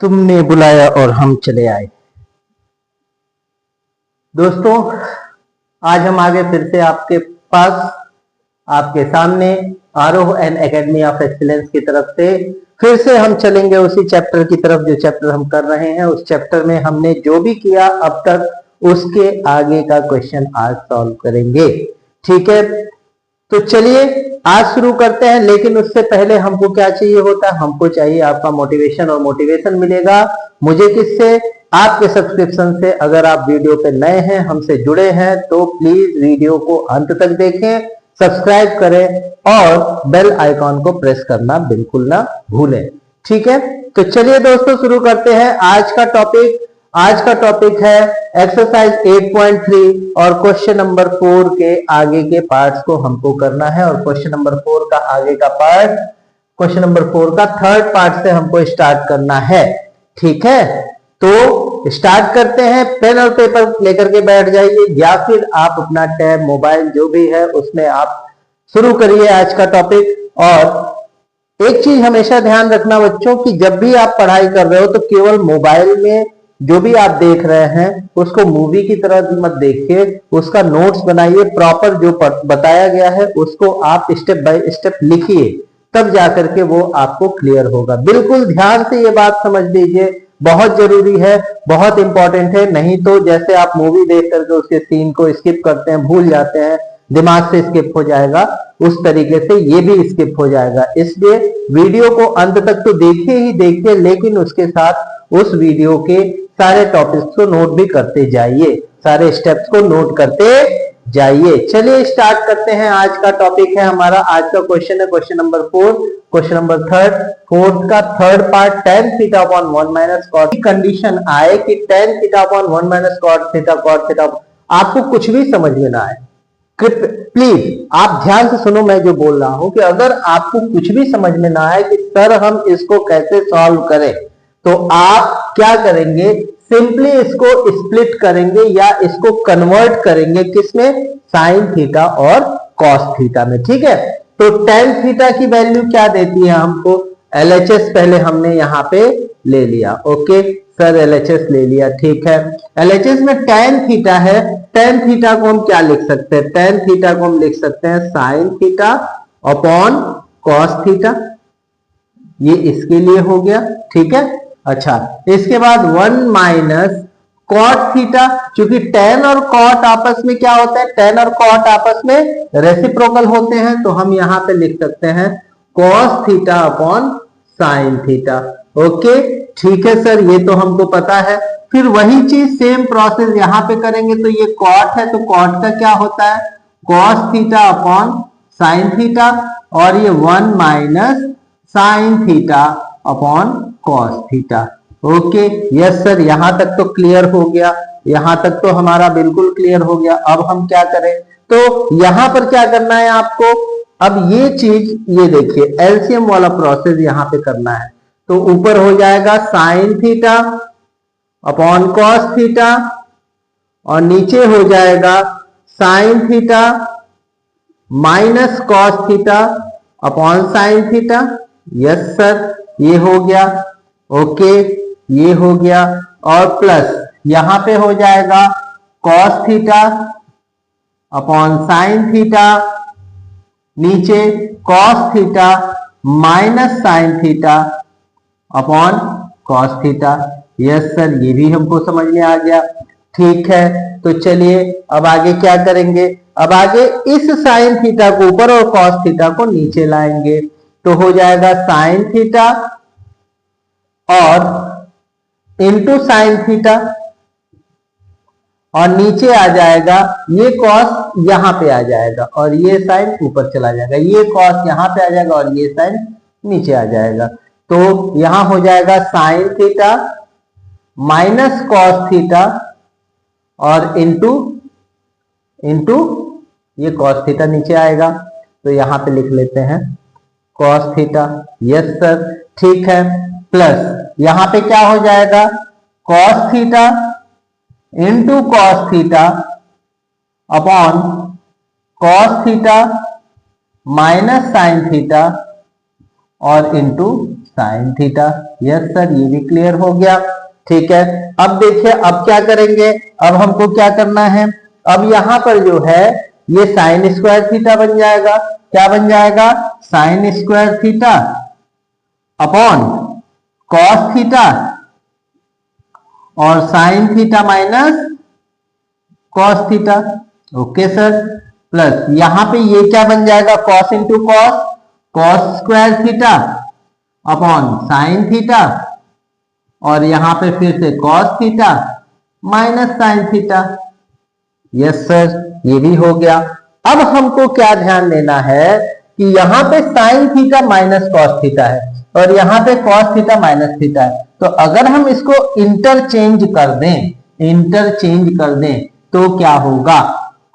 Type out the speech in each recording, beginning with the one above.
तुमने बुलाया और हम चले आए। दोस्तों, आज हम आगे फिर से आपके पास, आपके सामने आरोह एंड एकेडमी ऑफ एक्सीलेंस की तरफ से फिर से हम चलेंगे उसी चैप्टर की तरफ जो चैप्टर हम कर रहे हैं। उस चैप्टर में हमने जो भी किया अब तक, उसके आगे का क्वेश्चन आज सॉल्व करेंगे। ठीक है, तो चलिए आज शुरू करते हैं। लेकिन उससे पहले हमको क्या चाहिए होता है? हमको चाहिए आपका मोटिवेशन, और मोटिवेशन मिलेगा मुझे किससे? आपके सब्सक्रिप्शन से। अगर आप वीडियो पे नए हैं, हमसे जुड़े हैं, तो प्लीज वीडियो को अंत तक देखें, सब्सक्राइब करें और बेल आइकॉन को प्रेस करना बिल्कुल ना भूलें। ठीक है, तो चलिए दोस्तों शुरू करते हैं आज का टॉपिक। आज का टॉपिक है एक्सरसाइज 8.3 और क्वेश्चन नंबर 4 के आगे के पार्ट्स को हमको करना है। और क्वेश्चन नंबर 4 का आगे का पार्ट, क्वेश्चन नंबर 4 का थर्ड पार्ट से हमको स्टार्ट करना है। ठीक है, तो स्टार्ट करते हैं। पेन और पेपर लेकर के बैठ जाइए, या फिर आप अपना टैब, मोबाइल जो भी है उसमें आप शुरू करिए आज का टॉपिक। और एक चीज हमेशा ध्यान रखना बच्चों, कि जब भी आप पढ़ाई कर रहे हो तो केवल मोबाइल में जो भी आप देख रहे हैं उसको मूवी की तरह मत देखिए, उसका नोट्स बनाइए। प्रॉपर जो बताया गया है उसको आप स्टेप बाय स्टेप लिखिए, तब जाकर के वो आपको क्लियर होगा। बिल्कुल ध्यान से ये बात समझ लीजिए, बहुत जरूरी है, बहुत इंपॉर्टेंट है। नहीं तो जैसे आप मूवी देख करके उसके सीन को स्किप करते हैं, भूल जाते हैं, दिमाग से स्किप हो जाएगा, उस तरीके से ये भी स्किप हो जाएगा। इसलिए वीडियो को अंत तक तो देखिए ही देखिए, लेकिन उसके साथ उस वीडियो के सारे टॉपिक्स को नोट भी करते जाइए, सारे स्टेप्स को नोट करते जाइए। चलिए स्टार्ट करते हैं। आज का टॉपिक है हमारा, आज का क्वेश्चन है क्वेश्चन नंबर 4, क्वेश्चन नंबर 4 का third part, tan theta upon 1 minus cot. Condition आए कि tan theta upon 1 minus cot theta, आपको कुछ भी समझ में ना आए, प्लीज आप ध्यान से सुनो मैं जो बोल रहा हूं, कि अगर आपको कुछ भी समझ में ना आए कि सर हम इसको कैसे सॉल्व करें, तो आप क्या करेंगे? सिंपली इसको स्प्लिट करेंगे या इसको कन्वर्ट करेंगे किसमें? साइन थीटा और कॉस थीटा में। ठीक है, तो tan थीटा की वैल्यू क्या देती है हमको? LHS पहले हमने यहां पे ले लिया। ओके सर, LHS ले लिया, ठीक है। LHS में tan थीटा है, tan थीटा को हम क्या लिख सकते हैं? tan थीटा को हम लिख सकते हैं sign theta upon cos theta, ये इसके लिए हो गया। ठीक है, अच्छा, इसके बाद 1 माइनस कॉट थीटा, क्योंकि tan और कॉट आपस में क्या होता है? tan और कॉट आपस में रेसिप्रोकल होते हैं, तो हम यहां पे लिख सकते हैं cos theta upon sine theta. Okay, ठीक है सर, ये तो हमको पता है। फिर वही चीज सेम प्रोसेस यहां पे करेंगे, तो ये कॉट है, तो कॉट का क्या होता है? Cos theta upon sine theta, और ये 1 minus sine theta upon cos theta. Okay, yes sir, यहां तक तो क्लियर हो गया, यहां तक तो हमारा बिल्कुल क्लियर हो गया। अब हम क्या करें? तो यहां पर क्या करना है आपको? अब ये चीज, ये देखिए एलसीएम वाला प्रोसेस यहां पे करना है। तो ऊपर हो जाएगा sign theta upon cos theta, और नीचे हो जाएगा sign theta minus cos theta upon sine theta. Yes sir, ये हो गया। ओके, ये हो गया, और प्लस यहां पे हो जाएगा cos theta upon sine theta, नीचे cos theta minus sine theta upon cos theta. Yes sir, ये भी हमको समझ में आ गया। ठीक है, तो चलिए अब आगे क्या करेंगे? अब आगे इस साइन थीटा को ऊपर और कॉस थीटा को नीचे लाएंगे, तो हो जाएगा साइन थीटा और इंटू साइन थीटा, और नीचे आ जाएगा ये कॉस यहां पे आ जाएगा, और ये साइन ऊपर चला जाएगा, ये कॉस यहां पे आ जाएगा और ये साइन नीचे आ जाएगा। तो यहां हो जाएगा sign theta minus cos theta और इंटू ये कॉस थीटा नीचे आएगा, तो यहां पे लिख लेते हैं कॉस थीटा। यस सर, ठीक है, प्लस यहां पे क्या हो जाएगा? Cos theta into cos theta upon cos theta minus sine theta और into sine theta. Yes sir, ये भी क्लियर हो गया। ठीक है, अब देखिए अब क्या करेंगे, अब हमको क्या करना है, अब यहां पर जो है ये साइन स्क्वायर थीटा बन जाएगा। क्या बन जाएगा, sine square theta upon cos theta और sine theta minus cos theta. Okay sir, plus यहां पे ये क्या बन जाएगा, cos into cos, cos square theta upon sine theta और यहां पे फिर से cos theta minus sine theta. Yes sir, ये भी हो गया। अब हमको क्या ध्यान देना है कि यहां पे sign theta minus cos theta है और यहां पे कॉस थीटा माइनस थीटा है, तो अगर हम इसको इंटरचेंज कर दें तो क्या होगा,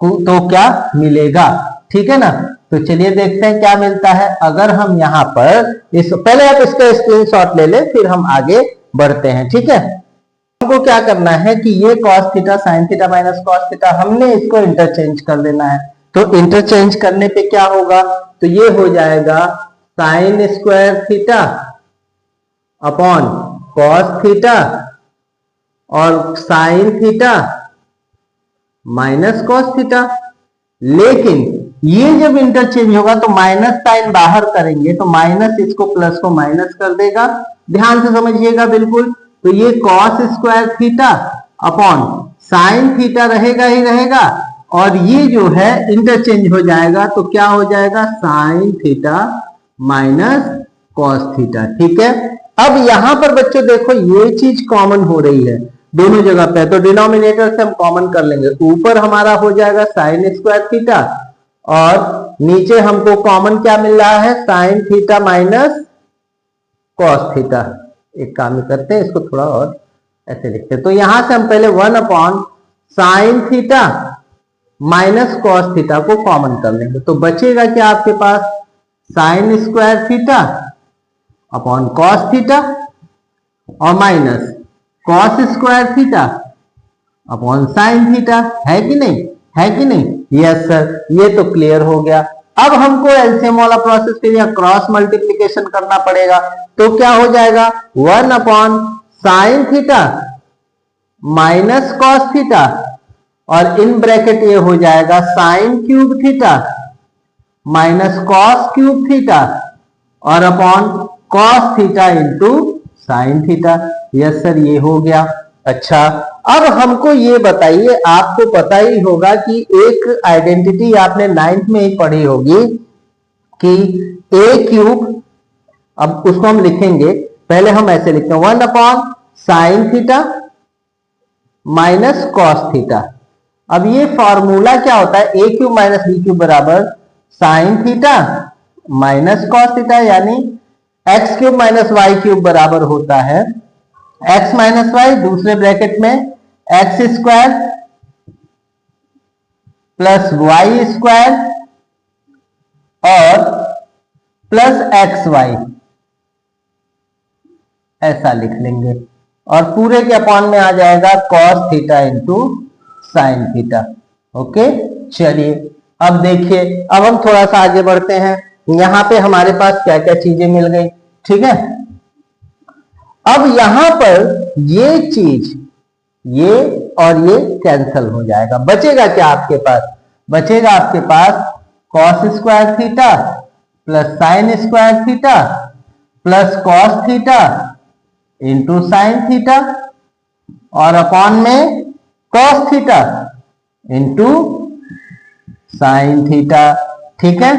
तो क्या मिलेगा। ठीक है ना, तो चलिए देखते हैं क्या मिलता है। अगर हम यहां पर इस, पहले आप इसका स्क्रीनशॉट ले ले फिर हम आगे बढ़ते हैं। ठीक है, हमको क्या करना है कि ये cos theta sin theta minus cos theta हमने इसको इंटरचेंज कर देना है। तो इंटरचेंज करने पे क्या होगा, तो ये हो जाएगा sin square theta upon cos theta और sin theta minus cos theta. लेकिन ये जब इंटरचेंज होगा तो माइनस साइन बाहर करेंगे तो माइनस इसको प्लस को माइनस कर देगा। ध्यान से समझिएगा बिल्कुल। तो ये cos square theta upon sine theta रहेगा ही रहेगा और ये जो है इंटरचेंज हो जाएगा तो क्या हो जाएगा, sign theta minus cos theta. ठीक है, अब यहां पर बच्चों देखो ये चीज कॉमन हो रही है दोनों जगह पे, तो डिनोमिनेटर से हम कॉमन कर लेंगे। ऊपर हमारा हो जाएगा साइन स्क्वायर थीटा और नीचे हमको कॉमन क्या मिल रहा है, sign theta minus cos theta. एक काम करते हैं, इसको थोड़ा और ऐसे लिखते हैं। तो यहां से हम पहले 1 upon sine theta minus cos theta को कॉमन कर लेंगे तो बचेगा क्या आपके पास, sine square theta upon cos theta और minus cos square theta upon sine theta. है कि नहीं, है कि नहीं। यस सर, ये तो क्लियर हो गया। अब हमको एलसीएम वाला प्रोसेस फिर या क्रॉस मल्टीप्लीकेशन करना पड़ेगा। तो क्या हो जाएगा, 1 upon sine theta minus cos theta और इन ब्रैकेट ये हो जाएगा sine cube theta minus cos cube theta और upon cos theta into sine theta. Yes sir, ये हो गया। अच्छा, अब हमको ये बताइए, आपको पता ही होगा कि एक आइडेंटिटी आपने 9th में ही पढ़ी होगी कि ए क्यूब, अब उसको हम लिखेंगे, पहले हम ऐसे लिखते हैं 1 upon sine theta minus cos theta. अब ये फॉर्मूला क्या होता है, a cube minus b cube बराबर sine theta minus cos theta, यानी x cube minus y cube बराबर होता है एक्स माइनस वाई, दूसरे ब्रैकेट में x square plus y square और प्लस एक्स वाई, ऐसा लिख लेंगे और पूरे के अपॉन में आ जाएगा cos theta into sine theta. Okay, चलिए अब देखिए, अब हम थोड़ा सा आगे बढ़ते हैं। यहां पे हमारे पास क्या क्या चीजें मिल गई। ठीक है, अब यहां पर ये चीज, ये और ये कैंसल हो जाएगा। बचेगा क्या आपके पास, बचेगा आपके पास cos square theta plus sine square theta plus cos theta into sine theta और अपॉन में cos theta into sine theta. ठीक है,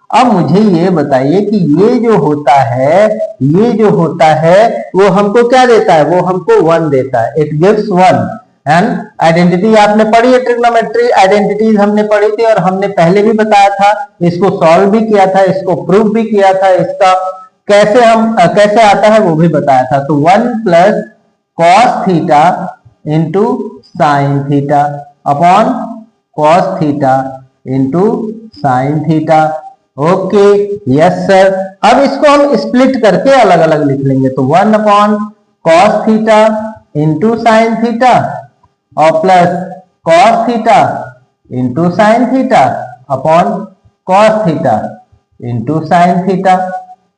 अब मुझे ये बताइए कि ये जो होता है, ये जो होता है वो हमको क्या देता है, वो हमको 1 देता है। It gives 1। एंड आइडेंटिटी आपने पढ़ी है, ट्रिग्नोमेट्री आइडेंटिटीज हमने पढ़ी थी और हमने पहले भी बताया था, इसको सॉल्व भी किया था, इसको प्रूव भी किया था, इसका कैसे आता है वो भी बताया था। तो 1 plus cos theta into sine theta upon cos theta into sine theta. Okay, yes sir. अब इसको हम स्प्लिट करके अलग अलग लिख लेंगे। तो 1 upon cos theta into sine theta और plus cos theta into sine theta upon cos theta into sine theta.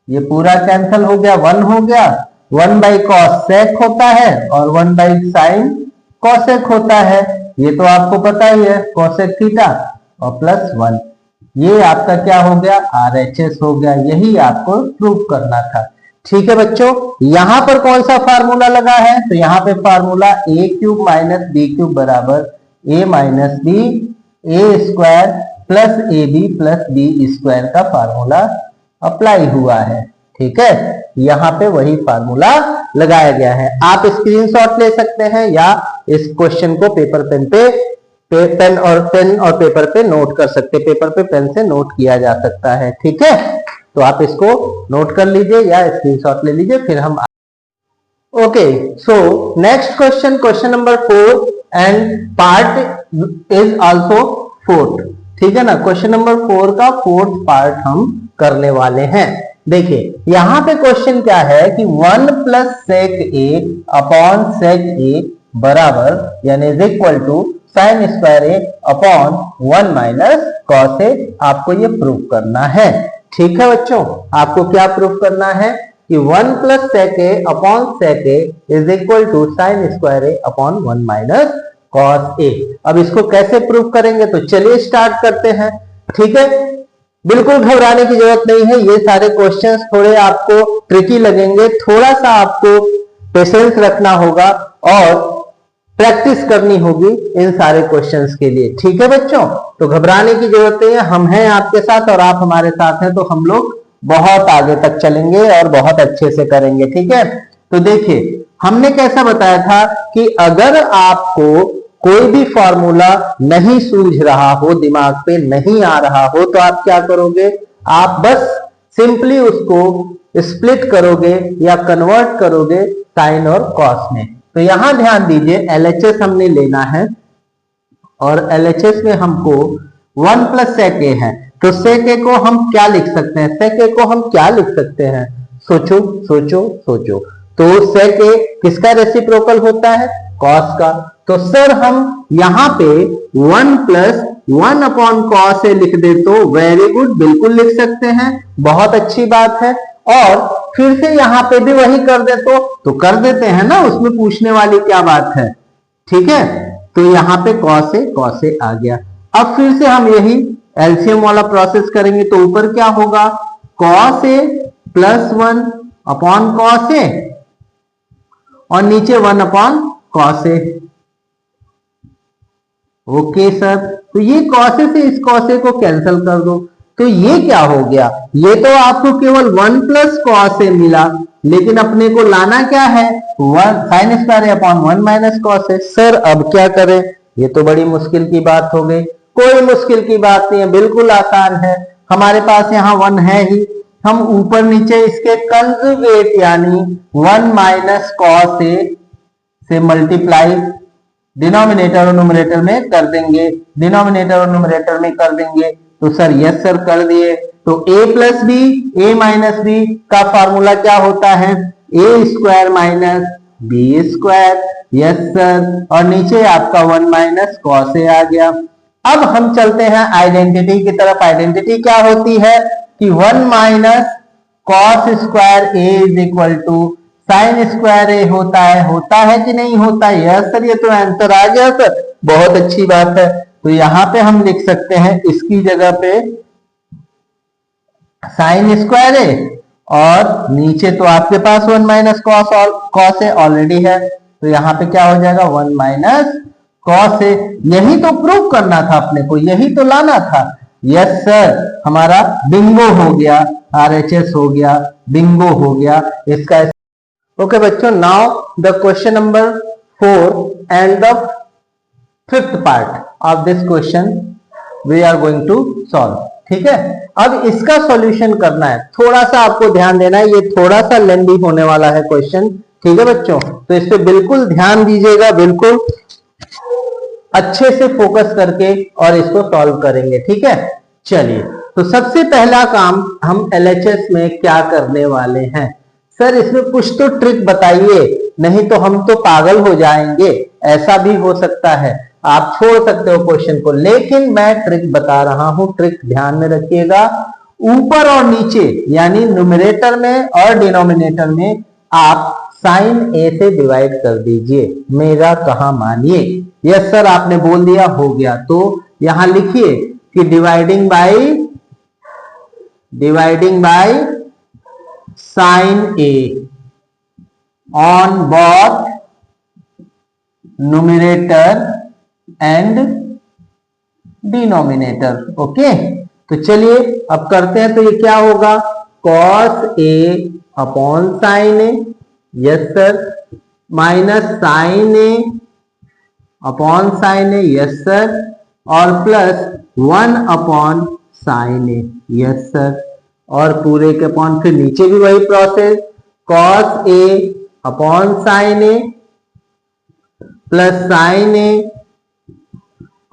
ये पूरा कैंसिल हो गया, 1 हो गया, 1 बाई कॉस सेक होता है और 1 बाई साइन कॉसेक होता है, ये तो आपको पता ही है, कॉसेक थीटा और प्लस 1, ये आपका क्या हो गया, RHS हो गया। यही आपको प्रूव करना था। ठीक है बच्चों, यहां पर कौन सा फार्मूला लगा है, तो यहां पे formula a cube minus b cube बराबर a minus b a square plus a b plus b square का फार्मूला अप्लाई हुआ है। ठीक है, यहां पे वही फार्मूला लगाया गया है। आप स्क्रीनशॉट ले सकते हैं या इस क्वेश्चन को पेपर पेन पे पेन और पेपर पे नोट कर सकते, पेपर पे पेन से नोट किया जा सकता है। ठीक है, तो आप इसको नोट कर लीजिए या स्क्रीनशॉट ले लीजिए, फिर हम okay. So next question, question number 4 and part is also 4th। ठीक है ना, क्वेश्चन नंबर 4 का 4th पार्ट हम करने वाले हैं। देखिए यहां पे क्वेश्चन क्या है कि 1 plus sec a upon sec a बराबर यानी is equal to sine square a upon 1 minus cos a, आपको ये प्रूव करना है। ठीक है बच्चों, आपको क्या प्रूव करना है कि 1 plus sec a upon sec a is equal to sine square a upon 1 minus cos a. अब इसको कैसे प्रूव करेंगे, तो चलिए स्टार्ट करते हैं। ठीक है, बिल्कुल घबराने की जरूरत नहीं है, ये सारे क्वेश्चंस थोड़े आपको ट्रिकी लगेंगे, थोड़ा सा आपको पेशेंस रखना होगा और प्रैक्टिस करनी होगी इन सारे क्वेश्चंस के लिए। ठीक है बच्चों, तो घबराने की जरूरत नहीं है, हम हैं आपके साथ और आप हमारे साथ हैं, तो हम लोग बहुत आगे तक चलेंगे और बहुत अच्छे से करेंगे। ठीक है, तो देखिए हमने कैसा बताया था कि अगर आपको कोई भी फॉर्मूला नहीं सूझ रहा हो, दिमाग पे नहीं आ रहा हो, तो आप क्या करोगे, आप बस सिंपली उसको स्प्लिट करोगे या कन्वर्ट करोगे साइन और कॉस में। तो यहां ध्यान दीजिए, LHS हमने लेना है और LHS में हमको 1 प्लस सेक ए है, तो सेक ए को हम क्या लिख सकते हैं, सेक ए को हम क्या लिख सकते हैं, सोचो सोचो सोचो। तो सेक ए किसका रेसिप्रोकल होता है, कॉस का। तो सर हम यहां पे 1 प्लस 1 अपॉन कॉस ए लिख दे तो वेरी गुड, बिल्कुल लिख सकते हैं, बहुत अच्छी बात है। और फिर से यहां पे भी वही कर दे तो कर देते हैं ना, उसमें पूछने वाली क्या बात है। ठीक है, तो यहां पे कॉस ए आ गया। अब फिर से हम यही एलसीएम वाला प्रोसेस करेंगे, तो ऊपर क्या होगा, cos A plus 1 upon cos A और नीचे 1 upon cos A. Okay sir, तो ये कॉस ए से इस कॉस ए को कैंसिल कर दो, तो ये क्या हो गया, ये तो आपको केवल 1 प्लस कॉस ए मिला, लेकिन अपने को लाना क्या है, 1 sign square a upon 1 minus cos A. Sir अब क्या करें, ये तो बड़ी मुश्किल की बात हो गई। कोई मुश्किल की बात नहीं है, बिल्कुल आसान है, हमारे पास यहाँ 1 है ही, हम ऊपर नीचे इसके कंजुगेट यानी 1 माइनस कॉस ए से मल्टीप्लाई डिनोमिनेटर और न्यूमरेटर में कर देंगे, डिनोमिनेटर और न्यूमरेटर में कर देंगे। तो सर यस सर कर दिए, तो a plus b a minus b का फॉर्मूला क्या होता है, a square minus b square, yes sir, और नीचे आपका 1 माइनस कॉस ए आ गया। अब हम चलते हैं आइडेंटिटी की तरफ। आइडेंटिटी क्या होती है कि 1 minus cos square a is equal to sine square a होता है कि नहीं होता है, यस सर, ये तो आंसर आ गया सर, बहुत अच्छी बात है। तो यहां पे हम लिख सकते हैं इसकी जगह पे साइन स्क्वायर ए और नीचे तो आपके पास 1 माइनस कॉस ए ऑलरेडी है, तो यहां पे क्या हो जाएगा 1 माइनस कॉस ए। यही तो प्रूव करना था अपने को, यही तो लाना था। यस सर, हमारा बिंगो हो गया, RHS हो गया, बिंगो हो गया इसका। ओके बच्चों, now the question number 4 and the 5th part of this question we are going to solve. ठीक है, अब इसका सॉल्यूशन करना है, थोड़ा सा आपको ध्यान देना है, ये थोड़ा सा लेंदी होने वाला है क्वेश्चन। ठीक है बच्चों, तो इस पे बिल्कुल ध्यान दीजिएगा, बिल्कुल अच्छे से फोकस करके और इसको सॉल्व करेंगे। ठीक है, चलिए, तो सबसे पहला काम हम LHS में क्या करने वाले हैं, सर इसमें कुछ तो ट्रिक बताइए, नहीं तो हम तो पागल हो जाएंगे। ऐसा भी हो सकता है, आप छोड़ सकते हो क्वेश्चन को, लेकिन मैं ट्रिक बता रहा हूं, ट्रिक ध्यान में रखिएगा ऊपर और नीचे यानी न्यूमरेटर में और डिनोमिनेटर में आप साइन ए से डिवाइड कर दीजिए। मेरा कहा मानिए। यस सर, आपने बोल दिया, हो गया। तो यहां लिखिए कि dividing by sine A on both numerator and denominator. Okay, तो चलिए अब करते हैं। तो ये क्या होगा, cos A upon sine A, yes sir, minus sine A upon sine A, yes sir, और प्लस 1 अपॉन साइन ए, यस सर, और पूरे के अपॉन, फिर नीचे भी वही process, cos A upon sine A plus sine A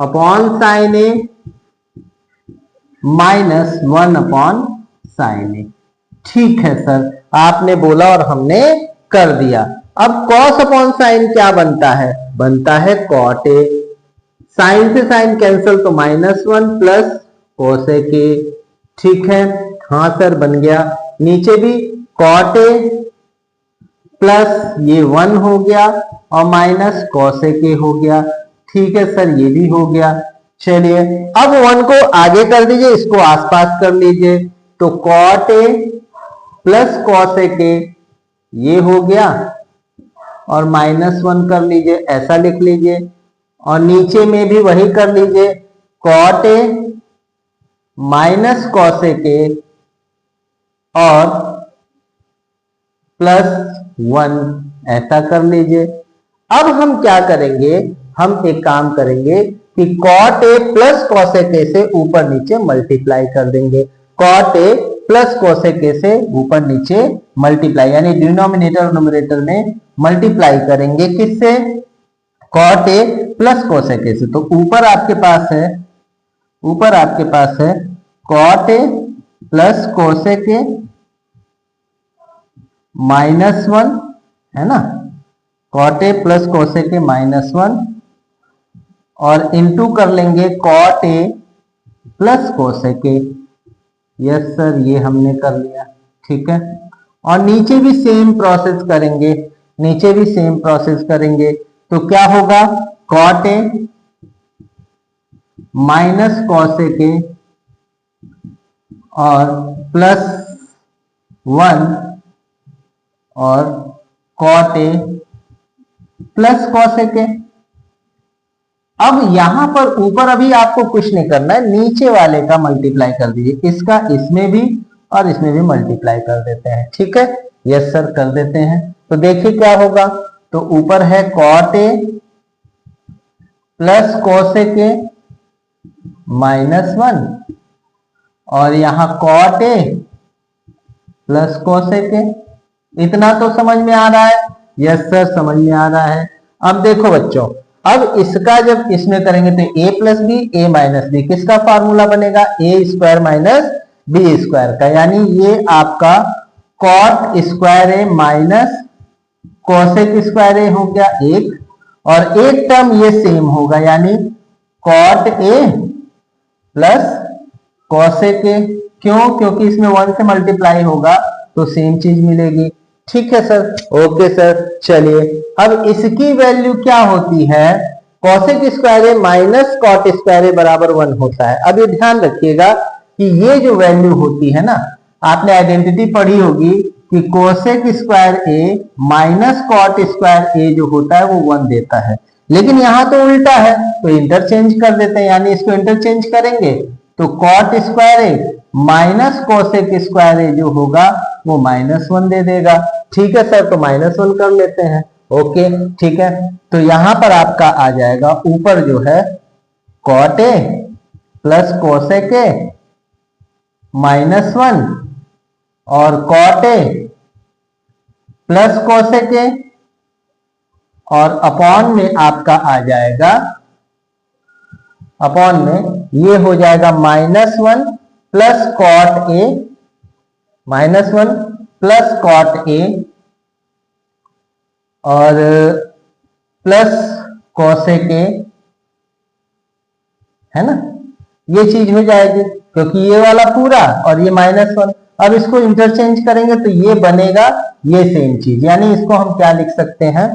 upon sine A minus 1 upon sign ए। ठीक है सर, आपने बोला और हमने कर दिया। अब कॉस अपॉन साइन क्या बनता है, बनता है कॉट ए। साइन से साइन कैंसिल तो -1 प्लस कोसेक ए। ठीक है, हाँ सर बन गया। नीचे भी कॉट ए प्लस ये 1 हो गया और माइनस कोसेक ए हो गया। ठीक है सर, ये भी हो गया। चलिए अब 1 को आगे कर दीजिए, इसको आसपास कर लीजिए। तो cot a plus cosec a ये हो गया और -1 कर लीजिए, ऐसा लिख लीजिए। और नीचे में भी वही कर लीजिए, cot a minus cosec a और +1 ऐसा कर लीजिए। अब हम क्या करेंगे, हम एक काम करेंगे कि cot a plus cosec a से ऊपर नीचे मल्टीप्लाई कर देंगे। Cot a plus cosec a से ऊपर नीचे मल्टीप्लाई, यानी डिनोमिनेटर और न्यूमरेटर में मल्टीप्लाई करेंगे। किससे, cot a plus cosec a से। तो ऊपर आपके पास है cot a plus cosec a -1, है ना, cot a plus cosec a -1 और इंटू कर लेंगे cot a plus cosec a. Yes sir, ये हमने कर लिया। ठीक है, और नीचे भी सेम प्रोसेस करेंगे। तो क्या होगा, cot a minus cosec a और +1 और cot a plus cosec a. अब यहां पर ऊपर अभी आपको कुछ नहीं करना है, नीचे वाले का मल्टीप्लाई कर दीजिए। इसका इसमें भी और इसमें भी मल्टीप्लाई कर देते हैं। ठीक है, यस सर कर देते हैं। तो देखिए क्या होगा, तो ऊपर है cot a plus cosec a -1 और यहां cot a plus cosec a. इतना तो समझ में आ रहा है, यस सर समझ में आ रहा है। अब देखो बच्चों, अब इसका जब इसमें करेंगे तो a plus b a minus b, किसका फार्मूला बनेगा, a² माइनस b² का, यानी ये आपका cot square a minus cosec square a हो गया एक, और एक टर्म ये सेम होगा, यानी cot a plus cosec a. क्यों, क्योंकि इसमें 1 से मल्टीप्लाई होगा तो सेम चीज मिलेगी। ठीक है सर, ओके सर। चलिए अब इसकी वैल्यू क्या होती है, cosec square a minus cot square ए बराबर 1 होता है। अब ये ध्यान रखिएगा कि ये जो वैल्यू होती है ना, आपने आइडेंटिटी पढ़ी होगी कि cosec square a minus cot square ए जो होता है वो 1 देता है, लेकिन यहां तो उल्टा है, तो इंटरचेंज कर देते हैं, यानी इसको इंटरचेंज करेंगे तो cot square a minus cosec square ए जो होगा वो -1 दे देगा। ठीक है सर, तो -1 कर लेते हैं। ओके ठीक है, तो यहां पर आपका आ जाएगा ऊपर जो है cot a plus cosec a -1 और cot a plus cosec a, और अपॉन में आपका आ जाएगा, अपॉन में ये हो जाएगा -1 plus cot a, -1 plus cot a और प्लस कोसेक ए, है ना, ये चीज हो जाएगी। क्योंकि ये वाला पूरा और ये -1। अब इसको इंटरचेंज करेंगे तो ये बनेगा ये सेम चीज, यानी इसको हम क्या लिख सकते हैं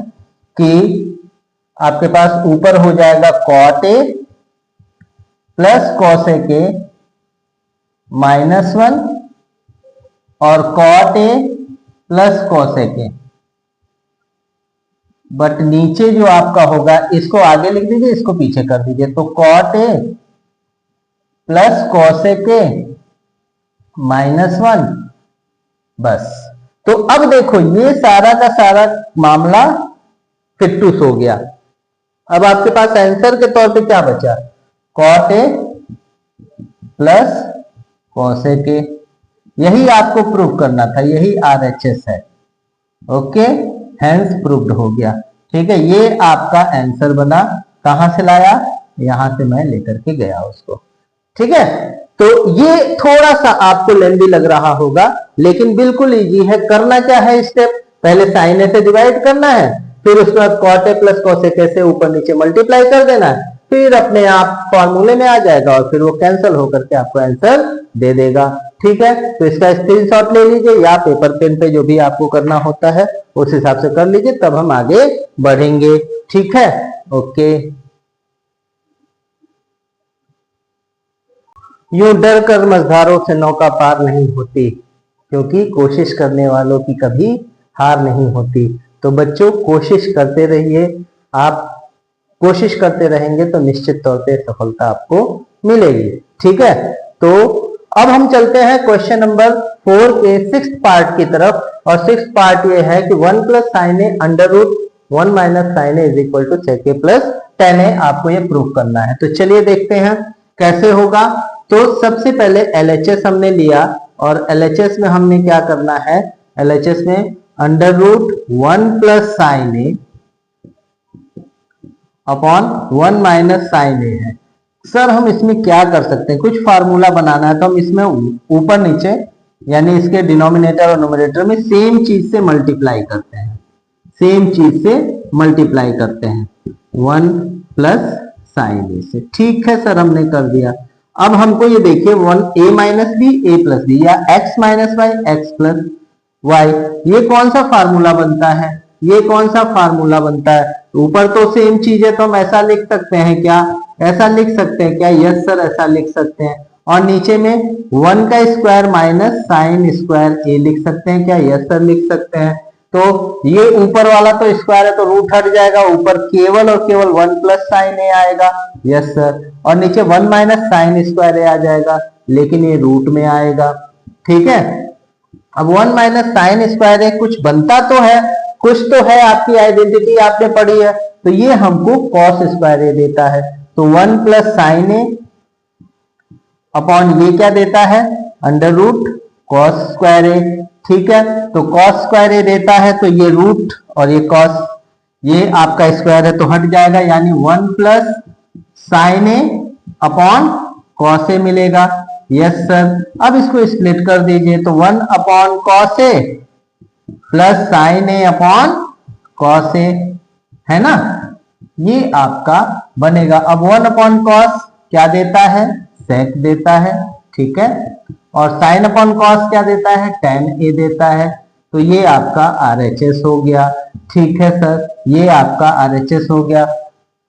कि आपके पास ऊपर हो जाएगा cot a plus cosec a -1 और cot a plus cosec a। But नीचे जो आपका होगा इसको आगे लिख दीजिए, इसको पीछे कर दीजिए, तो cot a plus cosec a -1 बस। तो अब देखो ये सारा का सारा मामला फिट्टूस हो गया। अब आपके पास आंसर के तौर पे क्या बचा, cot a plus cosec a। यही आपको प्रूव करना था, यही RHS है। ओके, हेंस प्रूव्ड हो गया। ठीक है, ये आपका आंसर बना। कहां से लाया, यहां से मैं लेकर के गया उसको। ठीक है, तो ये थोड़ा सा आपको लेंदी लग रहा होगा, लेकिन बिल्कुल इजी है। करना क्या है, स्टेप पहले साइन ए से डिवाइड करना है, फिर उसके बाद cot a plus cosec a से ऊपर नीचे मल्टीप्लाई कर देना है, फिर अपने आप फॉर्मूले में आ जाएगा और फिर वो कैंसिल होकर के आपको आंसर दे देगा। ठीक है, तो इसका स्क्रीनशॉट ले लीजिए या पेपर पेन पे जो भी आपको करना होता है उस हिसाब से कर लीजिए, तब हम आगे बढ़ेंगे। ठीक है, ओके। यूं डर कर मझधारों से नौका पार नहीं होती, क्योंकि कोशिश करने वालों की कभी हार नहीं होती। तो बच्चों कोशिश करते रहिए, आप कोशिश करते रहेंगे तो निश्चित तौर पे सफलता आपको मिलेगी। ठीक है, तो अब हम चलते हैं क्वेश्चन नंबर 4 के 6th पार्ट की तरफ, और 6th पार्ट ये है कि 1 plus sine a under root 1 minus sine a is equal to sec a plus tan a, आपको ये प्रूव करना है। तो चलिए देखते हैं कैसे होगा। तो सबसे पहले LHS हमने लिया, और LHS में हमने क्या करना है, LHS में अंडर रूट 1 प्लस साइन ए अपॉन 1 माइनस साइन ए है। सर हम इसमें क्या कर सकते हैं, कुछ फार्मूला बनाना है, तो हम इसमें ऊपर नीचे यानी इसके डिनोमिनेटर और न्यूमरेटर में सेम चीज से मल्टीप्लाई करते हैं, सेम चीज से मल्टीप्लाई करते हैं 1 प्लस साइन ए से। ठीक है सर, हमने कर दिया। अब हमको ये देखिए 1 a minus b a plus b या x minus y x plus y, ये कौन सा फार्मूला बनता है, ये कौन सा फार्मूला बनता है। ऊपर तो सेम चीज है तो हम ऐसा लिख सकते हैं क्या, ऐसा लिख सकते हैं क्या, यस सर ऐसा लिख सकते हैं। और नीचे में 1 का स्क्वायर माइनस साइन स्क्वायर ए लिख सकते हैं क्या, यस सर लिख सकते हैं। तो ये ऊपर वाला तो स्क्वायर है तो रूट हट जाएगा, ऊपर केवल और केवल 1 प्लस साइन ए आएगा, यस सर। और नीचे 1 माइनस साइन स्क्वायर ए आ जाएगा, लेकिन ये रूट में आएगा। ठीक है, अब 1 माइनस साइन स्क्वायर ए कुछ बनता तो है, कुछ तो है, आपकी आइडेंटिटी आपने पढ़ी है, तो ये हमको कॉस स्क्वायर ए देता है। तो 1 प्लस साइन ए अपॉन ये क्या देता है, अंडर रूट कॉस स्क्वायर ए। ठीक है, तो कॉस स्क्वायर ए देता है, तो ये रूट और ये कॉस, ये आपका स्क्वायर है तो हट जाएगा, यानी 1 plus sine A upon cos A मिलेगा। यस सर, अब इसको स्प्लिट कर दीजिए, तो 1 upon cos A plus sine A upon cos A, है ना, ये आपका बनेगा। अब 1 अपॉन कॉस क्या देता है, सेक देता है। ठीक है, और साइन अपॉन कॉस क्या देता है, tan ए देता है। तो ये आपका RHS हो गया। ठीक है सर, ये आपका RHS हो गया।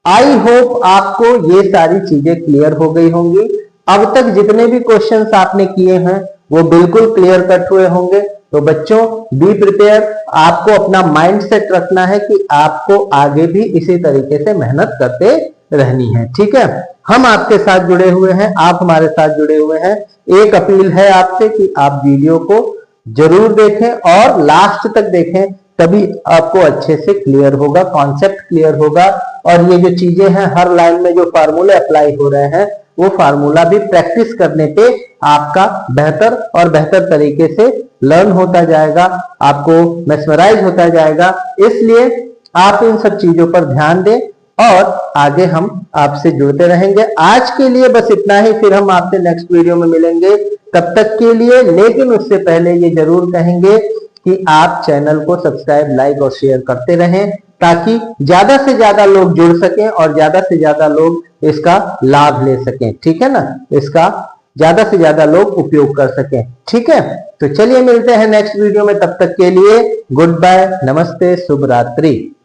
आई होप आपको ये सारी चीजें क्लियर हो गई होंगी। अब तक जितने भी क्वेश्चंस आपने किए हैं वो बिल्कुल क्लियर कट हुए होंगे। तो बच्चों बी प्रिपेयर, आपको अपना माइंड सेट रखना है कि आपको आगे भी इसी तरीके से मेहनत करते रहनी है। ठीक है, हम आपके साथ जुड़े हुए हैं, आप हमारे साथ जुड़े हुए हैं। एक अपील है आपसे कि आप वीडियो को जरूर देखें और लास्ट तक देखें, तभी आपको अच्छे से क्लियर होगा, कॉन्सेप्ट क्लियर होगा, और ये जो चीजें हैं हर लाइन में जो फार्मूले अप्लाई हो रहे हैं वो फार्मूला भी प्रैक्टिस करने पे आपका बेहतर और बेहतर तरीके से लर्न होता जाएगा, आपको मेस्मराइज होता जाएगा। इसलिए आप इन सब चीजों पर ध्यान दें और आगे हम आपसे जुड़ते रहेंगे। आज के लिए बस इतना ही, फिर हम आपसे नेक्स्ट वीडियो में मिलेंगे। तब तक के लिए लेकिन उससे पहले ये जरूर कहेंगे कि आप चैनल को सब्सक्राइब, लाइक और शेयर करते रहें, ताकि ज्यादा से ज्यादा लोग जुड़ सकें और ज्यादा से ज्यादा लोग इसका लाभ ले सकें। ठीक है ना, इसका ज्यादा से ज्यादा लोग उपयोग कर सकें। ठीक है, तो चलिए मिलते हैं नेक्स्ट वीडियो में, तब तक के लिए गुड बाय, नमस्ते, शुभ रात्रि।